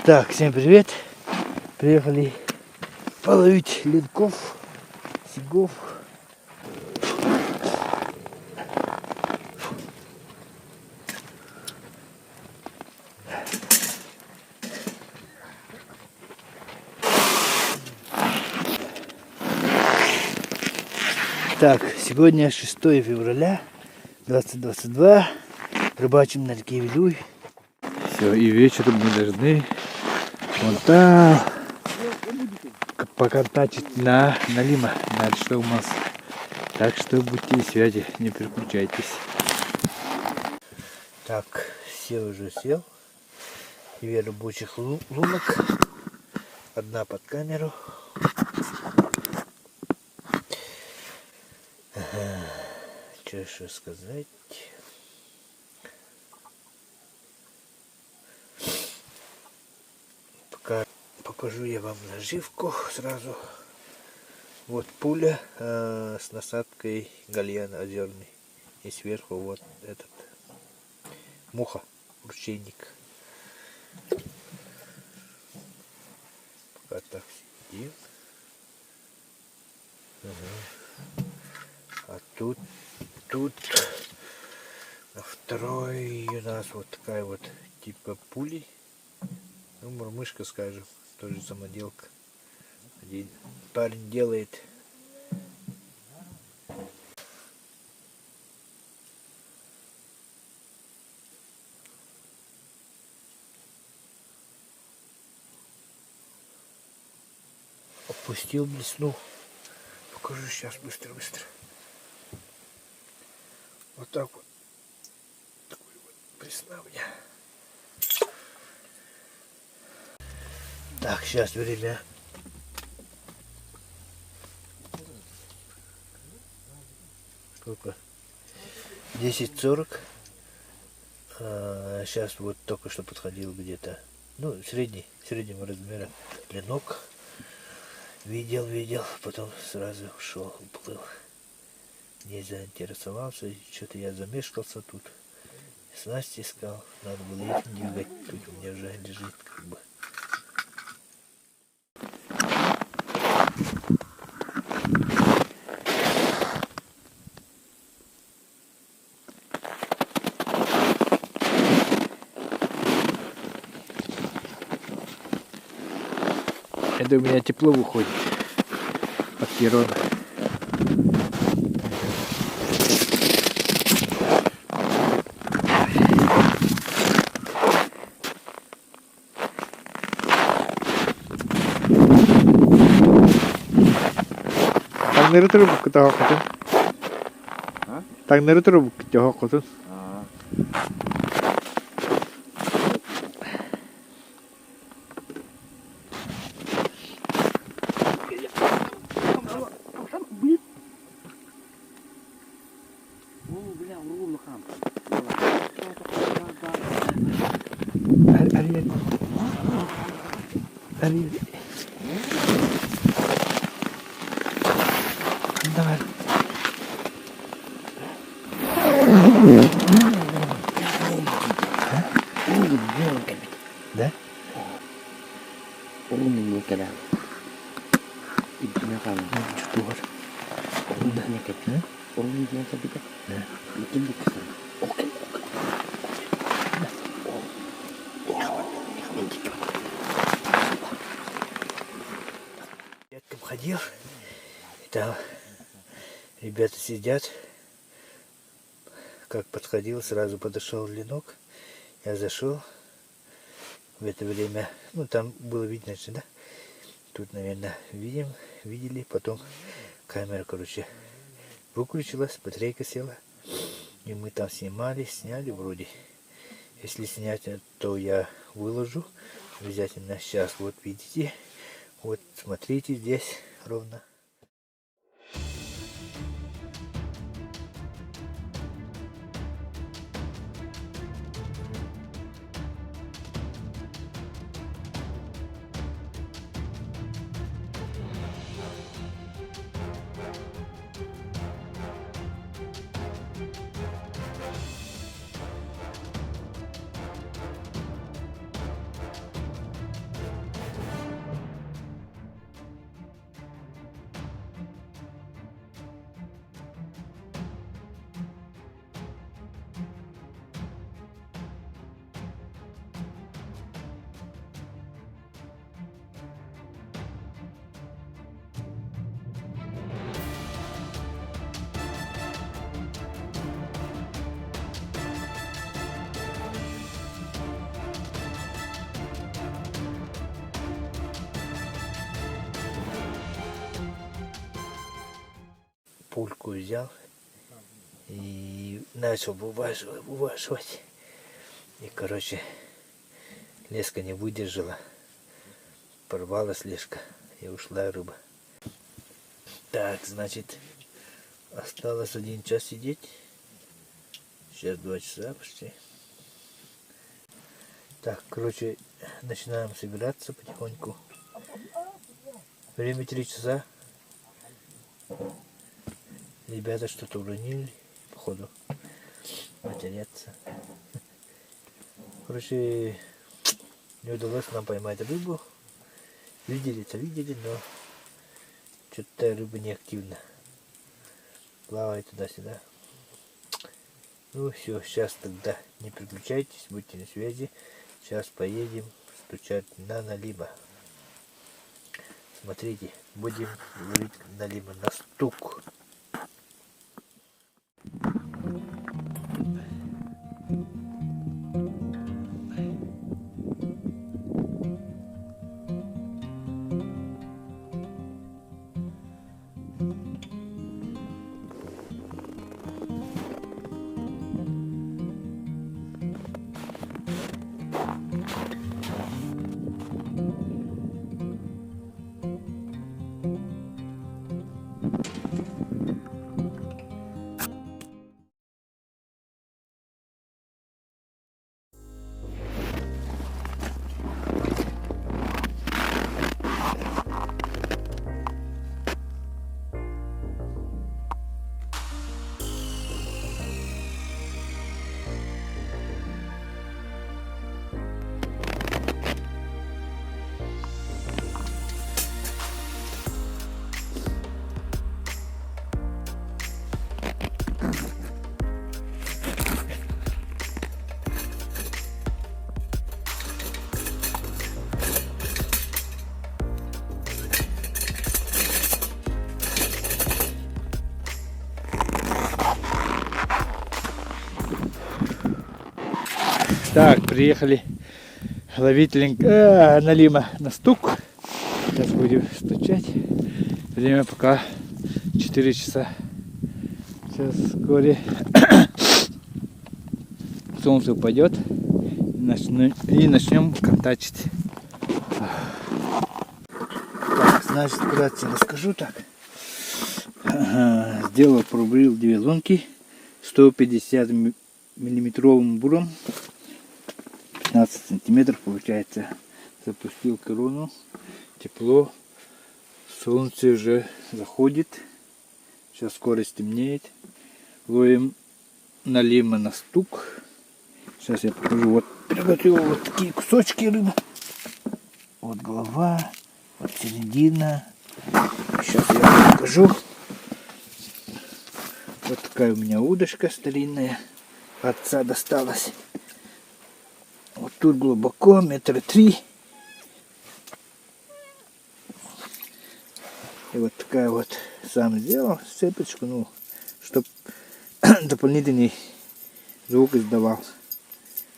Так, всем привет. Приехали половить линков, сигов. Так, сегодня 6 февраля 2022. Рыбачим на реке Вилюй. Все, и вечером мы должны вон там покатать на Лима, на речном массу. Так что будьте в связи, не переключайтесь. Так, уже сел. 2 рабочих лунок. Одна под камеру. Ага. Что еще сказать? Пока покажу я вам наживку сразу. Вот пуля с насадкой гальян озерный. И сверху вот этот муха, ручейник. Пока так сидим. Ага. А тут на второй у нас вот такая вот типа пули. Ну, мормышка, скажем, тоже самоделка. Один парень делает. Опустил блесну. Покажу сейчас быстро. Вот так вот. Такой вот блесна у меня. Так, сейчас время. Сколько? 10:40. Сейчас вот только что подходил где-то. Ну, среднего размера ленок. Видел, потом сразу ушел, уплыл. Не заинтересовался, что-то я замешкался тут. Снасти искал, надо было их двигать, тут у меня уже лежит как бы. Это у меня тепло выходит от перона. Так нэр трубку таахатын. Так нэр трубку таахатын. Давай. Да? Умный когда. Идём там. Что вот? Умный когда. Умный когда. Да. Иди к нам. Окей. Я там ходил, и там ребята сидят. Как подходил, сразу подошел ленок. Я зашел. В это время, ну там было видно, что, да? Тут, наверное, видели. Потом камера, короче, выключилась, батарейка села. И мы там сняли вроде. Если снять, то я выложу обязательно. Сейчас вот видите. Вот смотрите, здесь ровно. пульку взял и начал вываживать. И, короче, леска не выдержала. Порвалась леска и ушла рыба. Так, значит, осталось 1 час сидеть. Сейчас 2 часа почти. Так, короче, начинаем собираться потихоньку. Время 3 часа. Ребята что-то уронили, походу, матерятся. Короче, не удалось нам поймать рыбу. Видели-то видели, но что-то рыба не активна. Плавает туда-сюда. Ну все, сейчас тогда не переключайтесь, будьте на связи. Сейчас поедем стучать на налима. Смотрите, будем ловить налима на стук. Так, приехали ловить налима на стук. Сейчас будем стучать. Время пока 4 часа. Сейчас вскоре солнце упадет и начнем контачить. Так, значит, вкратце расскажу так. Сделал, пробурил 2 лунки 150 миллиметровым буром. 15 сантиметров получается. Запустил корону. Тепло. Солнце уже заходит. Сейчас скоро стемнеет. Ловим налима на стук. Сейчас я покажу. Вот приготовил вот такие кусочки рыбы. Вот голова. Вот середина. Сейчас я вам покажу. Вот такая у меня удочка старинная. Отца досталась. Вот тут глубоко, 3 метра. И вот такая вот сам сделал цепочку, ну, чтобы дополнительный звук издавал.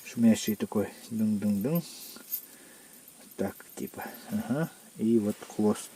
Шумящий такой. Дун-дун-дун. Так, типа. Ага. И вот хвост.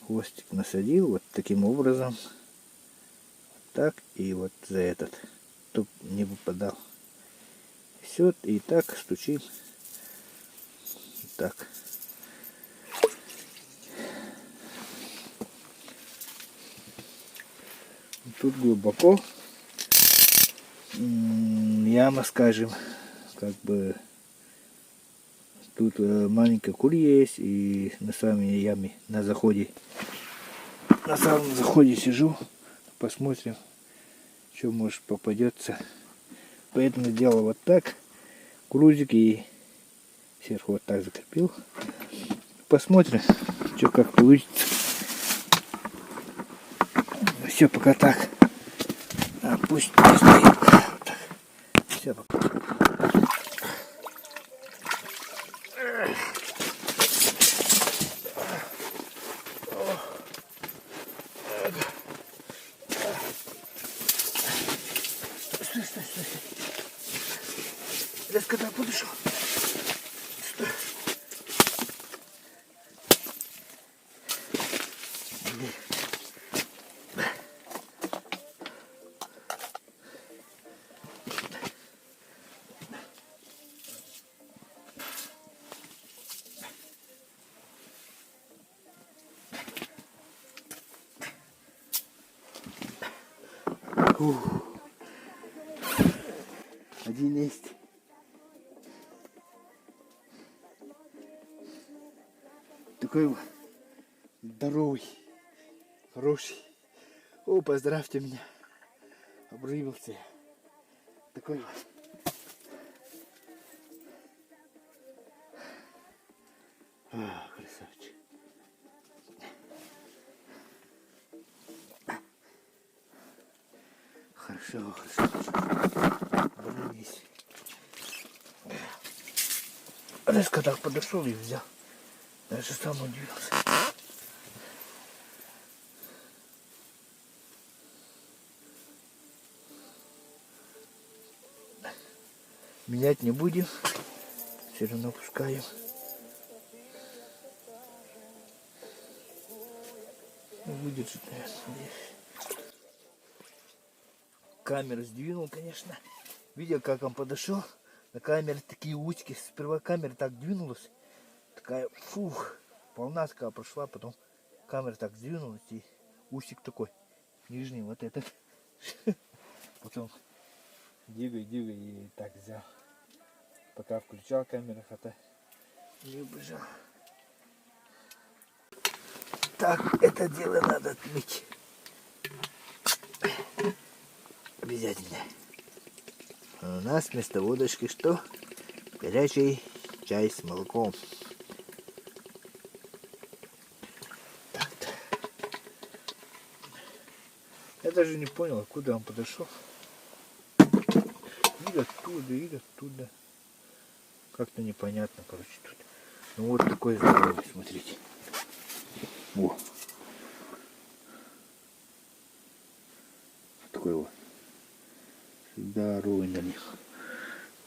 Хвостик насадил вот таким образом. Так, и вот за этот, чтоб не выпадал. Все, и так стучим. Так. Тут глубоко. Яма, скажем, как бы тут маленькая курья есть, и на самой яме, на заходе, на самом заходе сижу. Посмотрим, что может попадется. Поэтому сделал вот так. Грузик и сверху вот так закрепил. Посмотрим, что как получится. Все пока так. Пусть стоит. Вот так. Все пока. Стой. Резко так подошел. Стой. Один есть. Такой вот здоровый, хороший. О, поздравьте меня. Обрывался я. Такой вот. Красавчик. Хорошо, хорошо. Блинись. Резко так подошел и взял. Даже сам удивился. Менять не будем. Все равно пускаем. Будет же, наверное, здесь. Камеру сдвинул, конечно. Видел, как он подошел. На камере такие узкие. Сперва камера так двинулась. Такая, фух, волна такая прошла. Потом камера так сдвинулась. И усик такой. Нижний вот этот. Потом двигай и так взял. Пока включал камеру, хотя не убежал. Так, это дело надо отмыть. Обязательно. А у нас вместо водочки что? Горячий чай с молоком. Так-то. Я даже не понял, откуда он подошел. И оттуда. Как-то непонятно, короче, тут. Ну вот такой здоровый, смотрите. О. Такой вот. Здоровый на них.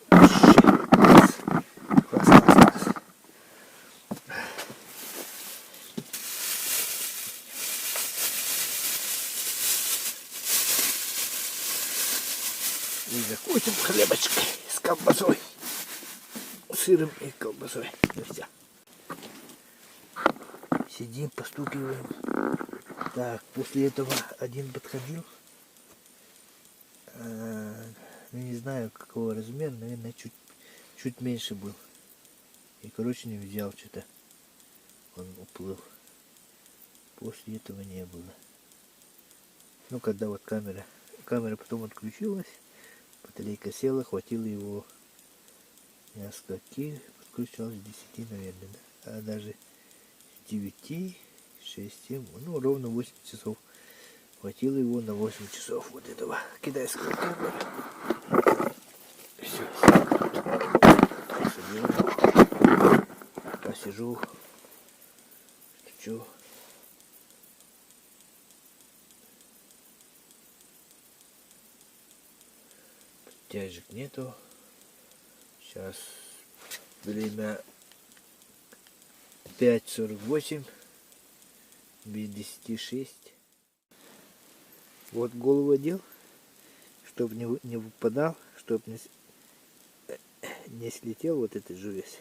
Класс. И закусим хлебочкой с колбасой. Сыром и колбасой. Нельзя. Сидим, постукиваем. Так, после этого один подходил. Не знаю какого размера, наверное, чуть меньше был. И, короче, не взял что-то. Он уплыл. После этого не было. Ну, когда вот камера потом отключилась, батарейка села, хватило его несколько, подключалось 10, наверное, да? А даже 9, 6, 7, ну, ровно 8 часов. Хватило его на 8 часов вот этого китайского камера. Все. Посижу, стучу. Тяжек нету. Сейчас время 5:48, без 10:06. Вот голову одел, чтобы не выпадал, чтобы не слетел вот этот жувесь.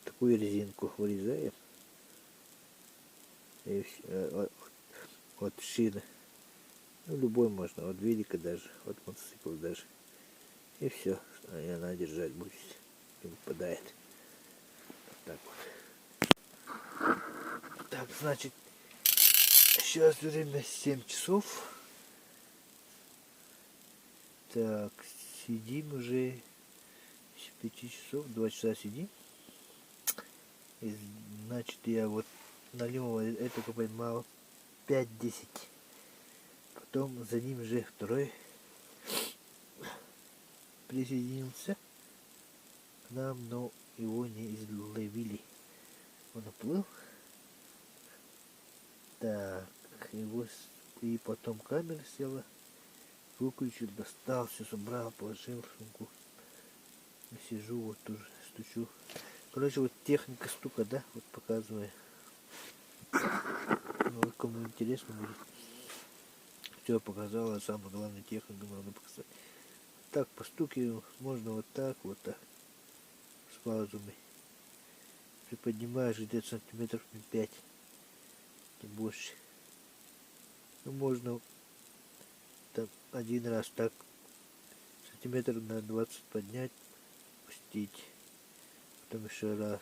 Такую резинку вырезаем. И вот шина. Ну, любой можно, от велика даже, от мотоцикла даже. И все, и она держать будет, не выпадает. Вот так вот. Так, значит, сейчас время 7 часов. Так, сидим уже с 5 часов, 2 часа сидим. И, значит, я вот налил это поймал 5-10. Потом за ним же второй присоединился к нам, но его не изловили. Он уплыл. Так, его и потом камера села, выключил, достал, все собрал, положил в сумку. И сижу, вот тоже стучу. Короче, вот техника стука, да, вот показываю. Ну, кому интересно будет. Все показала, самое главное технику надо показать. Так постукиваю, можно вот так, с паузами. Приподнимаешь где-то сантиметров 5, не больше. Ну, можно там один раз так сантиметр на 20 поднять, пустить. Потом еще раз,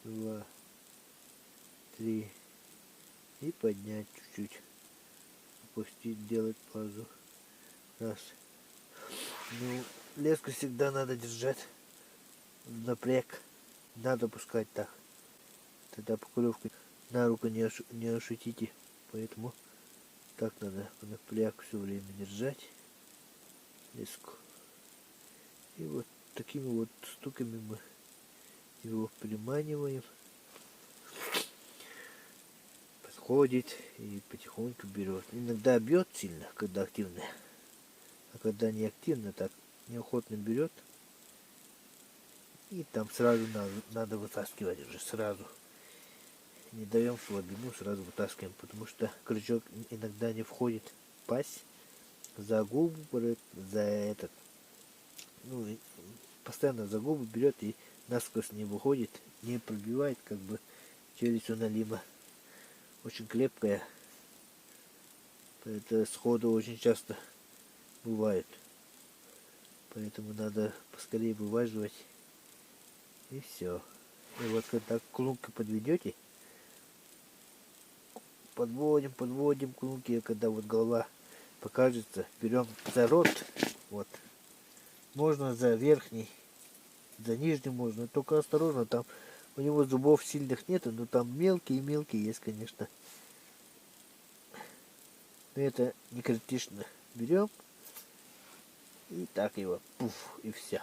2, 3 и поднять чуть-чуть. Опустить, делать паузу. Раз. Ну, леску всегда надо держать в напряг. Надо пускать так. Тогда поклевка на руку не ощутите. Поэтому так надо в напряг все время держать леску. И вот такими вот штуками мы его приманиваем. Подходит и потихоньку берет. Иногда бьет сильно, когда активно. А когда не активно, так неохотно берет. И там сразу надо вытаскивать уже сразу. Не даем слабину, сразу вытаскиваем, потому что крючок иногда не входит в пасть, за губу берет, за этот, ну, постоянно за губу берет и насквозь не выходит, не пробивает, как бы челюсть у налима очень крепкая, это сходу очень часто бывает, поэтому надо поскорее вываживать, и все. И вот когда к лунке подведете, подводим к лунке, когда вот голова покажется, берем за рот, вот, можно за верхний, за нижний можно, только осторожно, там у него зубов сильных нету, но там мелкие есть, конечно. Но это не критично. Берем и так его, пуф, и все.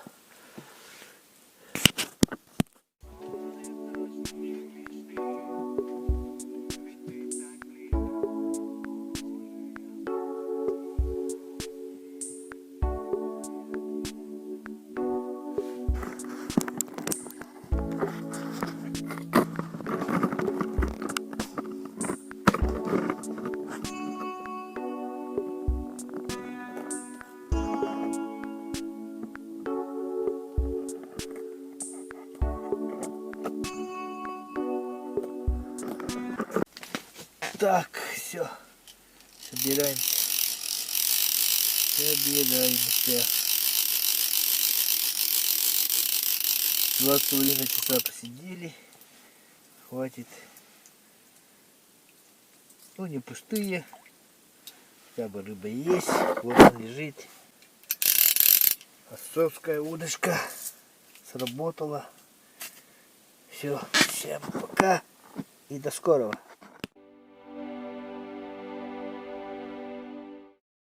Так, все. Собираемся. Два с половиной часа посидели. Хватит. Ну, не пустые. Хотя бы рыба есть. Вот он лежит. Отцовская удочка сработала. Все, всем пока и до скорого.